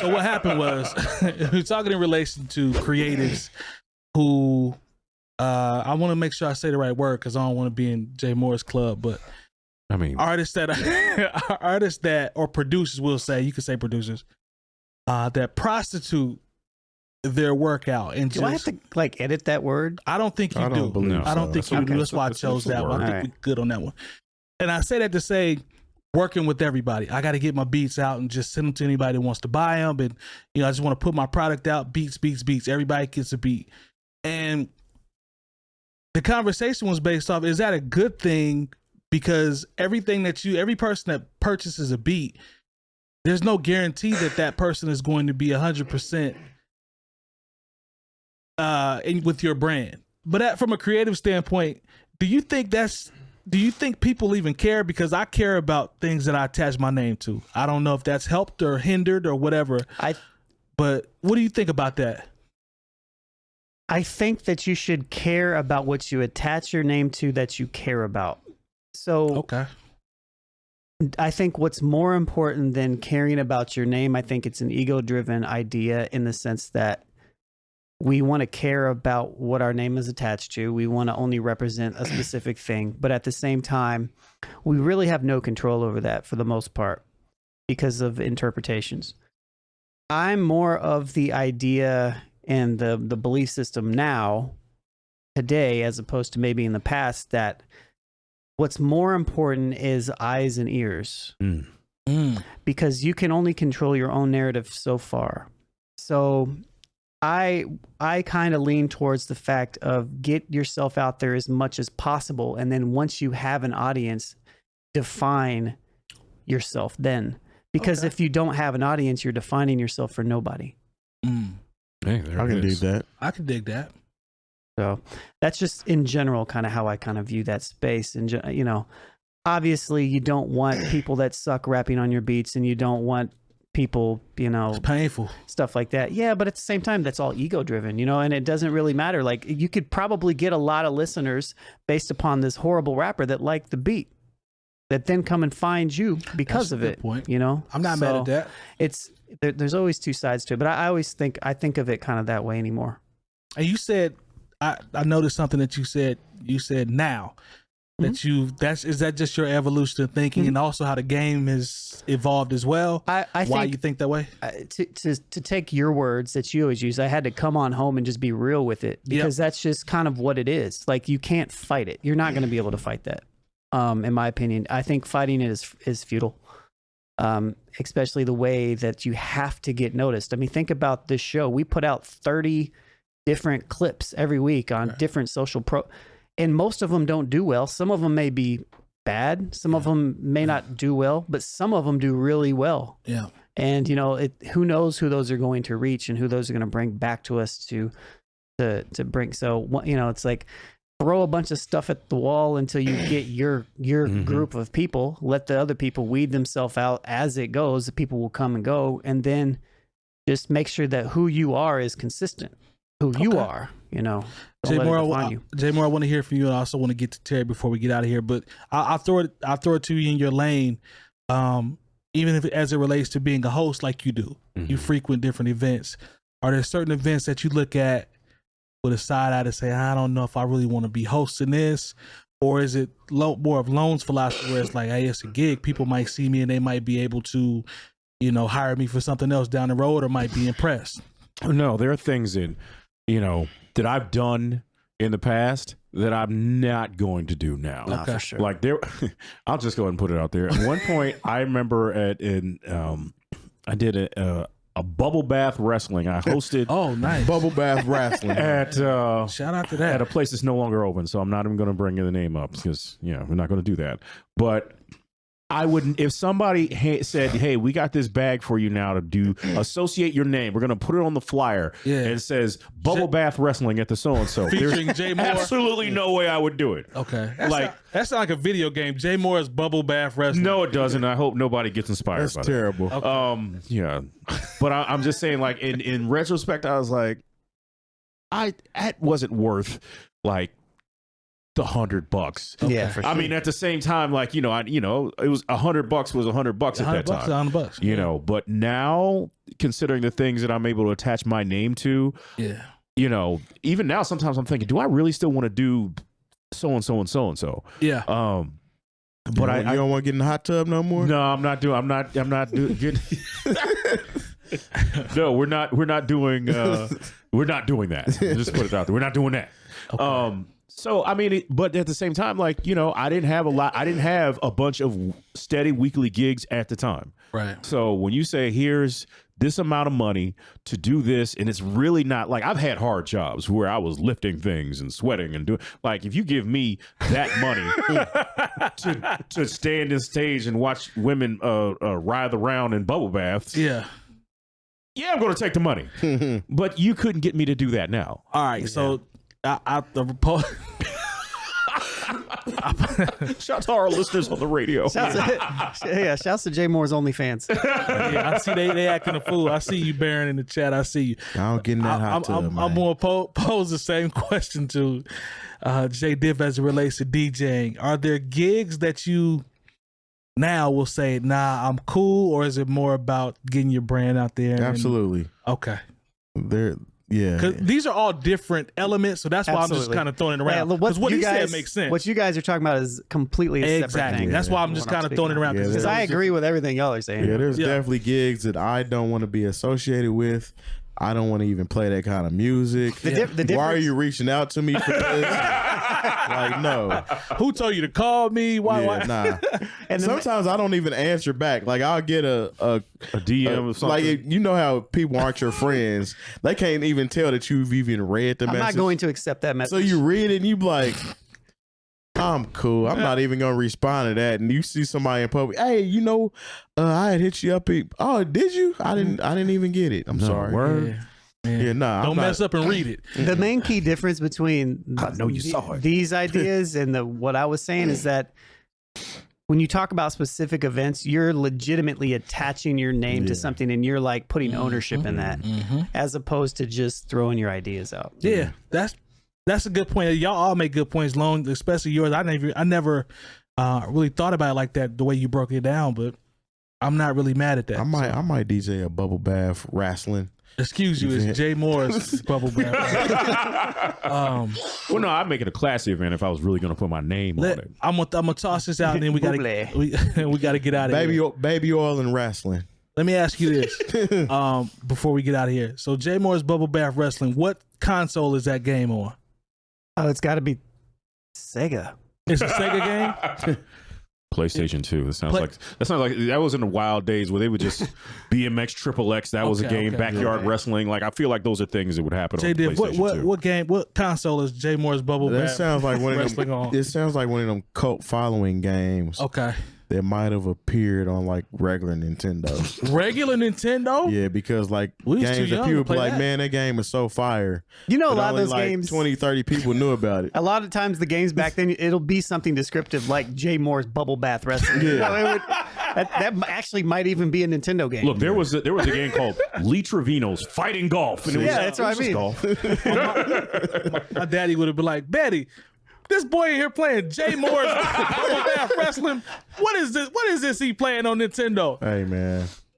So what happened was we're talking in relation to creatives who I want to make sure I say the right word because I don't want to be in Jay Moore's club, but I mean artists that or producers will say, you can say producers, that prostitute their workout and do I have to like edit that word? I don't think you do. believe I don't so. think you do. That's why I chose that one. I think we're good on that one. And I say that to say, working with everybody. I got to get my beats out and just send them to anybody that wants to buy them. And, I just want to put my product out, beats. Everybody gets a beat. And the conversation was based off, is that a good thing? Because every person that purchases a beat, there's no guarantee that person is going to be 100% with your brand. But from a creative standpoint, do you think people even care? Because I care about things that I attach my name to. I don't know if that's helped or hindered or whatever. But what do you think about that? I think that you should care about what you attach your name to that you care about. So okay. I think what's more important than caring about your name, I think it's an ego-driven idea in the sense that we want to care about what our name is attached to. We want to only represent a specific thing. But at the same time, we really have no control over that for the most part because of interpretations. I'm more of the idea and the belief system now, today, as opposed to maybe in the past, that what's more important is eyes and ears. Because you can only control your own narrative so far. So I kind of lean towards the fact of get yourself out there as much as possible. And then once you have an audience, define yourself then. Because if you don't have an audience, you're defining yourself for nobody. Hey, I can dig that. I can dig that. So that's just in general kind of how I kind of view that space. And, obviously you don't want people that suck rapping on your beats, and you don't want people, it's painful stuff like that. Yeah, but at the same time, that's all ego driven, and it doesn't really matter. Like, you could probably get a lot of listeners based upon this horrible rapper that like the beat, that then come and find you because that's of a good it. Point. I'm not mad at that. There's always two sides to it, but I think of it kind of that way anymore. And you said, I noticed something that you said. You said now. Is that just your evolution of thinking, and also how the game has evolved as well? I Why think, you think that way? To take your words that you always use, I had to come on home and just be real with it, because that's just kind of what it is. Like, you can't fight it. You're not going to be able to fight that. In my opinion, I think fighting it is futile. Especially the way that you have to get noticed. I mean, think about this show. We put out 30 different clips every week on different social and most of them don't do well. Some of them may be bad. Some of them may not do well, but some of them do really well. Yeah. And, who knows who those are going to reach and who those are going to bring back to us to bring. So, it's like, throw a bunch of stuff at the wall until you get your group of people. Let the other people weed themselves out as it goes. The people will come and go, and then just make sure that who you are is consistent. Who you are, Jay Moore, I want to hear from you, and I also want to get to Terry before we get out of here. But I'll throw it to you in your lane. Even if as it relates to being a host like you do, you frequent different events. Are there certain events that you look at with a side eye to say, I don't know if I really want to be hosting this? Or is it more of Lone's philosophy, where it's like, hey, it's a gig. People might see me and they might be able to, hire me for something else down the road, or might be impressed? No, there are things that I've done in the past that I'm not going to do now. For sure. Like, I'll just go ahead and put it out there. At one point, I remember I did a bubble bath wrestling. I hosted nice bubble bath wrestling at shout out to that, at a place that's no longer open. So I'm not even going to bring the name up, because we're not going to do that. But I wouldn't, if somebody said, hey, we got this bag for you now to associate your name. We're going to put it on the flyer. And it says bubble bath wrestling at the so-and-so. Featuring There's Jay Moore. Absolutely no way I would do it. Okay. That's like a video game. Jay Moore's bubble bath wrestling. No, it doesn't. I hope nobody gets inspired That's by terrible. that. Okay. But I'm just saying, like, in retrospect, I was like, that wasn't worth, like, $100. Yeah, for sure. I mean, at the same time, like, it was $100 was $100 at that time. $100. You know, but now considering the things that I'm able to attach my name to, yeah, even now, sometimes I'm thinking, do I really still want to do so and so and so and so? Yeah. But you don't want to get in the hot tub no more? No, I'm not doing. No, we're not doing that. Just put it out there. We're not doing that. Okay. So I mean, but at the same time, like, I didn't have a bunch of steady weekly gigs at the time. Right. So when you say here's this amount of money to do this, and it's really not like, I've had hard jobs where I was lifting things and sweating and doing, like, if you give me that money to stand in stage and watch women writhe around in bubble baths, yeah, I'm going to take the money. But you couldn't get me to do that now. All right, so Shout to our listeners on the radio. Shouts to Jay Moore's OnlyFans. Yeah, I see they acting a fool. I see you, Baron, in the chat. I see you. I don't get in that hot tub, I'm going to pose the same question to Jay Diff as it relates to DJing. Are there gigs that you now will say, nah, I'm cool, or is it more about getting your brand out there? Absolutely. Okay. Yeah, because these are all different elements, so that's why I'm just kind of throwing it around. Because what he said makes sense. What you guys are talking about is completely a separate thing. That's why I'm just kind of throwing it around. Because I agree with everything y'all are saying. Yeah, there's definitely gigs that I don't want to be associated with. I don't want to even play that kind of music. Why are you reaching out to me for this? Like, no. Who told you to call me? Why? Nah. And sometimes I don't even answer back. Like, I'll get a DM or something. Like, you know how people aren't your friends. They can't even tell that you've even read the message. I'm not going to accept that message. So you read it and you be like, I'm cool. I'm not even gonna respond to that. And you see somebody in public, hey, I had hit you up. Oh, did you? I didn't even get it. I'm sorry. Word. Yeah, nah. Don't mess up and read it. The main key difference between these ideas and what I was saying is that when you talk about specific events, you're legitimately attaching your name to something, and you're like putting ownership in that, as opposed to just throwing your ideas out. Yeah, that's a good point. Y'all all make good points, Long, especially yours. I never really thought about it like that, the way you broke it down, but I'm not really mad at that. I might DJ a bubble bath wrestling. Excuse you, it's Jay Moore's bubble bath. Well, no, I'd make it a classy event if I was really going to put my name on it. I'm gonna toss this out, and then we gotta get out of here. Baby oil and wrestling. Let me ask you this before we get out of here. So Jay Moore's bubble bath wrestling. What console is that game on? Oh, it's got to be Sega. It's a Sega game. PlayStation 2. That sounds like that was in the wild days where they would just BMX XXX. That was a game. Backyard wrestling. Like, I feel like those are things that would happen on PlayStation 2. What game? What console is Jay Moore's bubble bath? That sounds like one of them. On? It sounds like one of them cult following games. Okay. That might have appeared on like regular Nintendo. Regular Nintendo? Yeah, because like games that people be like, man, that game is so fire. A lot of those games, 20, 30 people knew about it. A lot of times the games back then, it'll be something descriptive like Jay Moore's bubble bath wrestling. Yeah. That actually might even be a Nintendo game. Look, there was a game called Lee Trevino's Fighting Golf. And that's what I mean. Golf. My daddy would have been like, Betty, this boy in here playing Jay Moore's bubble bath wrestling. What is this? What is this he playing on Nintendo? Hey, man.